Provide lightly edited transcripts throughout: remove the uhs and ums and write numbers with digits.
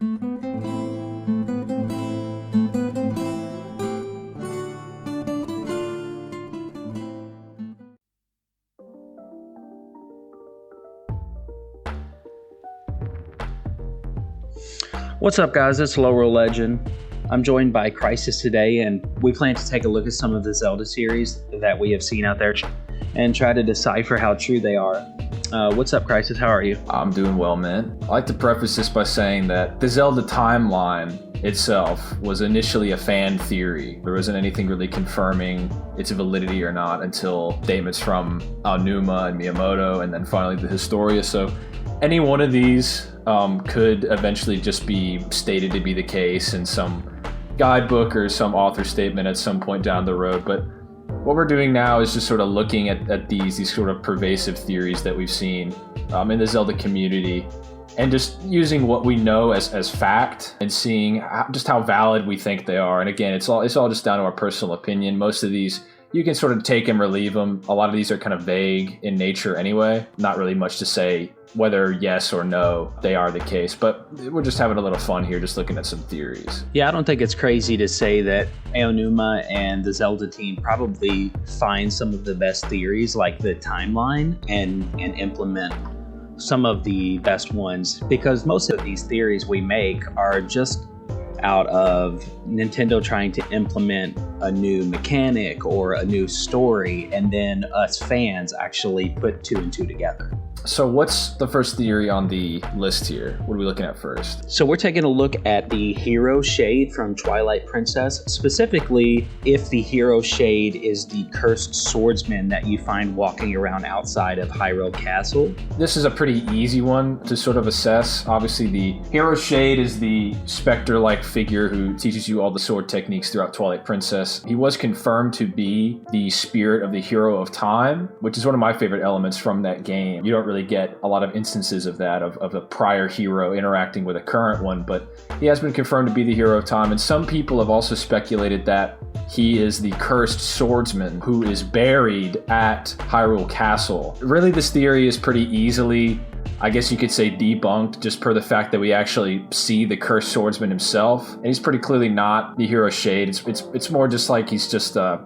What's up, guys? It's Low Roll Legend. I'm joined by Crisis today, and we plan to take a look at some of the Zelda series that we have seen out there and try to decipher how true they are. What's up, Crisis? How are you? I'm doing well, man. I like to preface this by saying that the Zelda timeline itself was initially a fan theory. There wasn't anything really confirming its validity or not until statements from Aonuma and Miyamoto, and then finally the Historia. So any one of these could eventually just be stated to be the case in some guidebook or some author statement at some point down the road. But what we're doing now is just sort of looking at these sort of pervasive theories that we've seen in the Zelda community, and just using what we know as fact and seeing just how valid we think they are. And again, it's all just down to our personal opinion. Most of these you can sort of take them or leave them. A lot of these are kind of vague in nature anyway. Not really much to say whether yes or no they are the case, but we're just having a little fun here, just looking at some theories. Yeah, I don't think it's crazy to say that Aonuma and the Zelda team probably find some of the best theories, like the timeline, and implement some of the best ones, because most of these theories we make are just out of Nintendo trying to implement a new mechanic or a new story, and then us fans actually put two and two together. So what's the first theory on the list here? What are we looking at first? So we're taking a look at the hero shade from Twilight Princess, specifically if the hero shade is the cursed swordsman that you find walking around outside of Hyrule Castle. This is a pretty easy one to sort of assess. Obviously, the hero shade is the specter-like figure who teaches you all the sword techniques throughout Twilight Princess. He was confirmed to be the spirit of the hero of time, which is one of my favorite elements from that game. You don't really get a lot of instances of that, of a prior hero interacting with a current one, but he has been confirmed to be the hero of time. And some people have also speculated that he is the cursed swordsman who is buried at Hyrule Castle. Really, this theory is pretty easily, I guess you could say, debunked, just per the fact that we actually see the cursed swordsman himself, and he's pretty clearly not the hero shade. It's more just like he's just a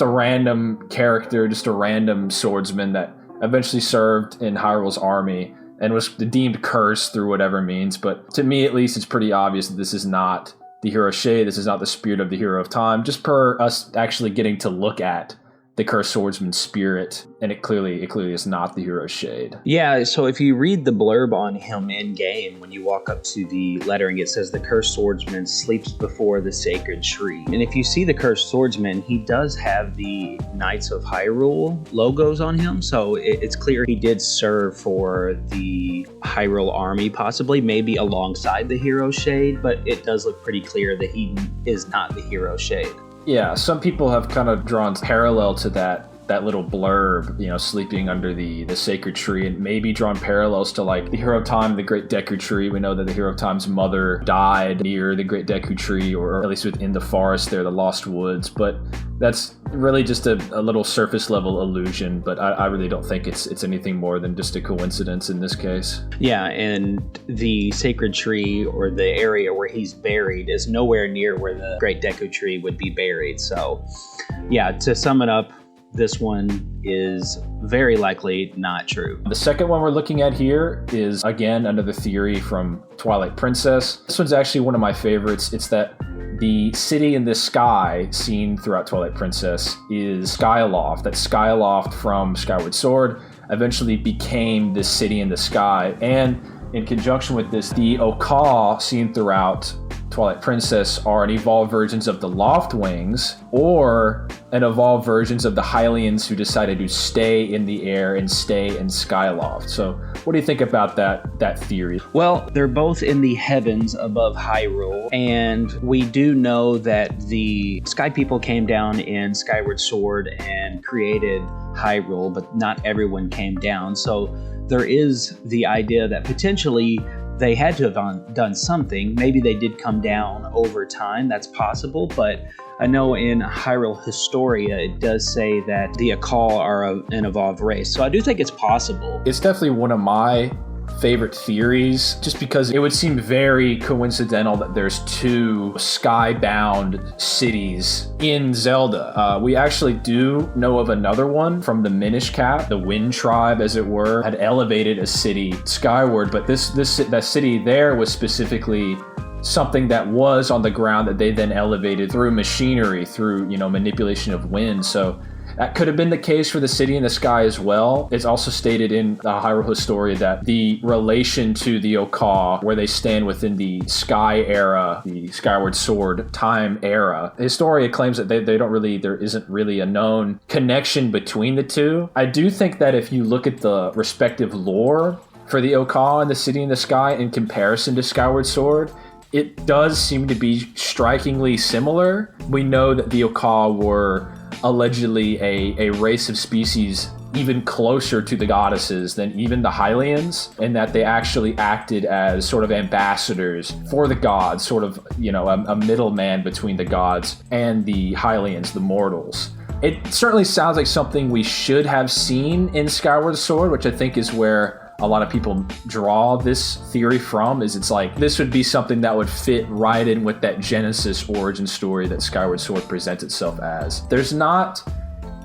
random character, just a random swordsman that eventually served in Hyrule's army and was deemed cursed through whatever means. But to me, at least, it's pretty obvious that this is not the hero shade. This is not the spirit of the hero of time, just per us actually getting to look at the cursed swordsman's spirit, and it clearly is not the hero shade. Yeah, so if you read the blurb on him in game, when you walk up to the lettering, it says the cursed swordsman sleeps before the sacred tree. And if you see the cursed swordsman, he does have the Knights of Hyrule logos on him, so it's clear he did serve for the Hyrule army, possibly, maybe alongside the hero shade, but it does look pretty clear that he is not the hero shade. Yeah, some people have kind of drawn parallel to that little blurb, sleeping under the sacred tree, and maybe drawn parallels to like the hero of time, the Great Deku Tree. We know that the hero of time's mother died near the Great Deku Tree, or at least within the forest there, the Lost Woods. But that's really just a little surface level illusion, but I really don't think it's anything more than just a coincidence in this case. Yeah, and the sacred tree, or the area where he's buried, is nowhere near where the Great Deku Tree would be buried. So yeah, to sum it up, this one is very likely not true. The second one we're looking at here is, again, another theory from Twilight Princess. This one's actually one of my favorites. It's that the city in the sky seen throughout Twilight Princess is Skyloft. That Skyloft from Skyward Sword eventually became this city in the sky. And in conjunction with this, the Oka seen throughout Twilight Princess are an evolved versions of the Loftwings, or an evolved versions of the Hylians who decided to stay in the air and stay in Skyloft. So what do you think about that theory? Well, they're both in the heavens above Hyrule, and we do know that the Sky People came down in Skyward Sword and created Hyrule, but not everyone came down. So there is the idea that potentially they had to have done something. Maybe they did come down over time. That's possible. But I know in Hyrule Historia, it does say that the Akal are an evolved race. So I do think it's possible. It's definitely one of my favorite theories, just because it would seem very coincidental that there's two skybound cities in Zelda. We actually do know of another one from the Minish Cap. The Wind Tribe, as it were, had elevated a city skyward, but that city there was specifically something that was on the ground that they then elevated through machinery, through manipulation of wind. So that could have been the case for the city in the sky as well. It's also stated in the Hyrule Historia that the relation to the Oka, where they stand within the Sky era, the Skyward Sword time era, Historia claims that there isn't really a known connection between the two. I do think that if you look at the respective lore for the Oka and the city in the sky in comparison to Skyward Sword, it does seem to be strikingly similar. We know that the Oka were allegedly a race of species even closer to the goddesses than even the Hylians, and that they actually acted as sort of ambassadors for the gods, sort of, a middleman between the gods and the Hylians, the mortals. It certainly sounds like something we should have seen in Skyward Sword, which I think is where a lot of people draw this theory from. It's like this would be something that would fit right in with that Genesis origin story that Skyward Sword presents itself as. There's not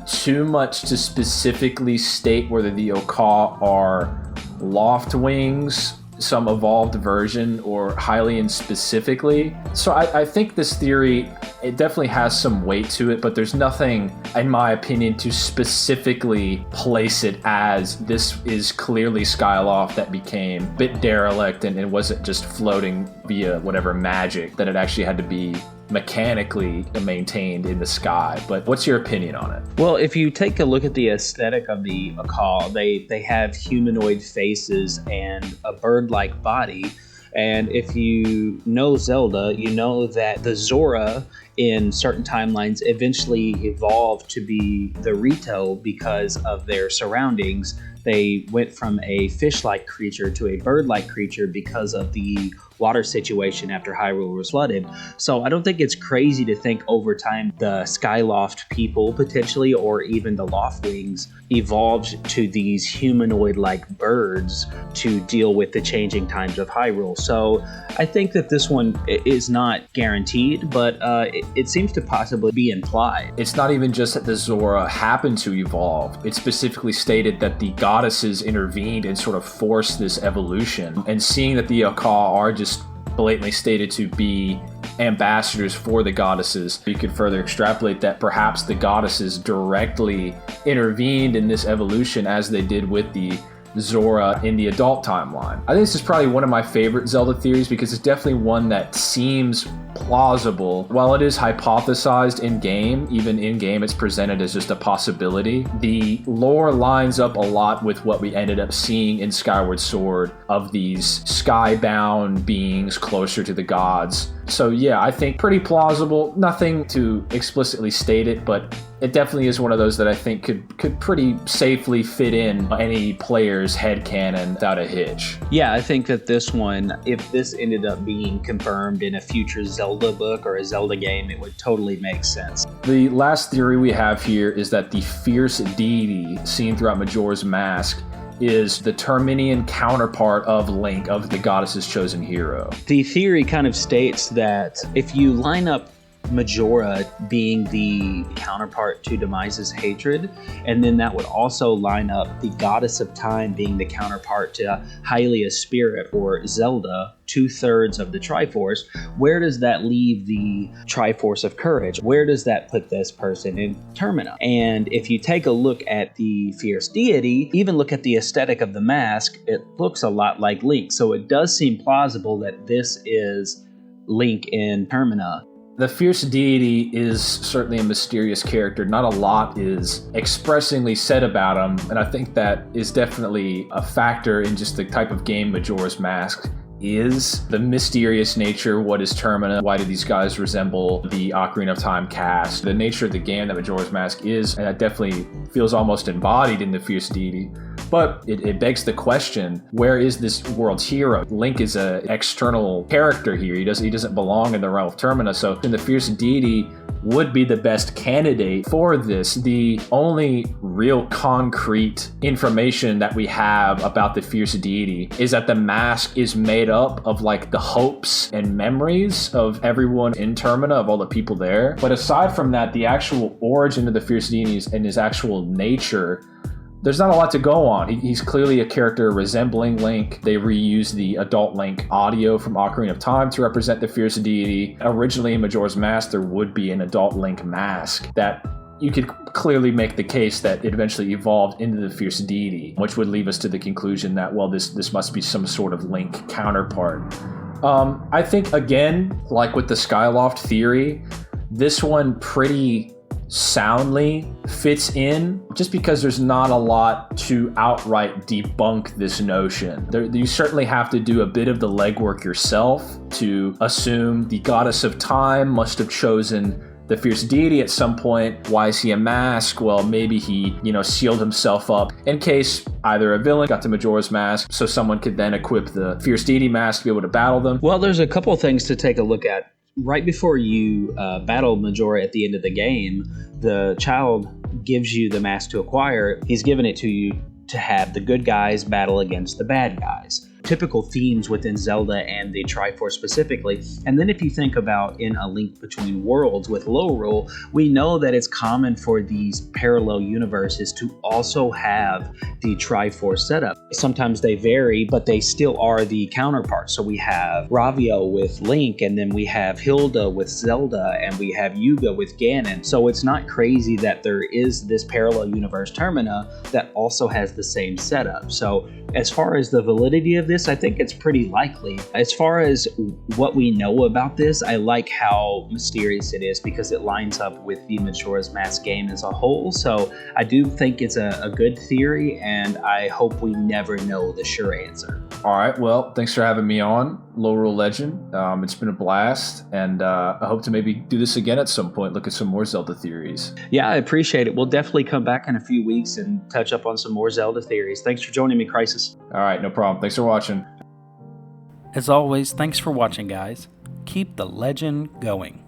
too much to specifically state whether the Oka are Loft Wings, some evolved version, or Hylian specifically. So I think this theory, it definitely has some weight to it, but there's nothing, in my opinion, to specifically place it as this is clearly Skyloft that became a bit derelict and it wasn't just floating via whatever magic, that it actually had to be mechanically maintained in the sky. But what's your opinion on it? Well, if you take a look at the aesthetic of the Oka, they have humanoid faces and a bird-like body. And if you know Zelda, you know that the Zora in certain timelines eventually evolved to be the Rito because of their surroundings. They went from a fish-like creature to a bird-like creature because of the water situation after Hyrule was flooded. So I don't think it's crazy to think over time the Skyloft people potentially, or even the Loftwings, evolved to these humanoid-like birds to deal with the changing times of Hyrule. So I think that this one is not guaranteed, but it seems to possibly be implied. It's not even just that the Zora happened to evolve. It's specifically stated that the goddesses intervened and sort of forced this evolution. And seeing that the Oka are just blatantly stated to be ambassadors for the goddesses, you could further extrapolate that perhaps the goddesses directly intervened in this evolution as they did with the Zora in the adult timeline. I think this is probably one of my favorite Zelda theories because it's definitely one that seems plausible. While it is hypothesized in-game, even in-game it's presented as just a possibility, the lore lines up a lot with what we ended up seeing in Skyward Sword of these skybound beings closer to the gods. So yeah, I think pretty plausible. Nothing to explicitly state it, but it definitely is one of those that I think could pretty safely fit in any player's headcanon without a hitch. Yeah, I think that this one, if this ended up being confirmed in a future Zelda book or a Zelda game, it would totally make sense. The last theory we have here is that the fierce deity seen throughout Majora's Mask is the Terminian counterpart of Link, of the goddess's chosen hero. The theory kind of states that if you line up Majora being the counterpart to Demise's hatred, and then that would also line up the Goddess of Time being the counterpart to Hylia's spirit, or Zelda, 2/3 of the Triforce. Where does that leave the Triforce of Courage? Where does that put this person in Termina? And if you take a look at the fierce deity, even look at the aesthetic of the mask, it looks a lot like Link. So it does seem plausible that this is Link in Termina. The fierce deity is certainly a mysterious character. Not a lot is expressingly said about him, and I think that is definitely a factor in just the type of game Majora's Mask is the mysterious nature. What is Termina? Why do these guys resemble the Ocarina of Time cast? The nature of the game that Majora's Mask is, and that definitely feels almost embodied in the Fierce Deity. But it begs the question, where is this world's hero? Link is an external character here. He doesn't belong in the realm of Termina. So in the Fierce Deity would be the best candidate for this. The only real concrete information that we have about the Fierce Deity is that the mask is made up of like the hopes and memories of everyone in Termina, of all the people there. But aside from that, the actual origin of the Fierce Deity and his actual nature, there's not a lot to go on. He's clearly a character resembling Link. They reused the adult Link audio from Ocarina of Time to represent the Fierce Deity. Originally in Majora's Mask, there would be an adult Link mask that you could clearly make the case that it eventually evolved into the Fierce Deity, which would leave us to the conclusion that, well, this must be some sort of Link counterpart. I think, again, like with the Skyloft theory, this one pretty soundly fits in, just because there's not a lot to outright debunk this notion. You certainly have to do a bit of the legwork yourself to assume the goddess of time must have chosen the Fierce Deity at some point. Why is he a mask? Well, maybe he, sealed himself up in case either a villain got to Majora's Mask, so someone could then equip the Fierce Deity mask to be able to battle them. Well, there's a couple things to take a look at. Right before you battle Majora at the end of the game, the child gives you the mask to acquire. He's given it to you to have the good guys battle against the bad guys. Typical themes within Zelda and the Triforce specifically. And then if you think about in A Link Between Worlds with Lorule, we know that it's common for these parallel universes to also have the Triforce setup. Sometimes they vary, but they still are the counterparts. So we have Ravio with Link, and then we have Hilda with Zelda, and we have Yuga with Ganon. So it's not crazy that there is this parallel universe Termina that also has the same setup. So as far as the validity of this, I think it's pretty likely. As far as what we know about this, I like how mysterious it is because it lines up with the Majora's Mask game as a whole. So I do think it's a good theory, and I hope we never know the sure answer. All right, well, thanks for having me on, Lorule Legend. It's been a blast, and I hope to maybe do this again at some point, look at some more Zelda theories. Yeah, I appreciate it. We'll definitely come back in a few weeks and touch up on some more Zelda theories. Thanks for joining me, Crisis. All right, no problem. Thanks for watching. As always, thanks for watching, guys. Keep the legend going.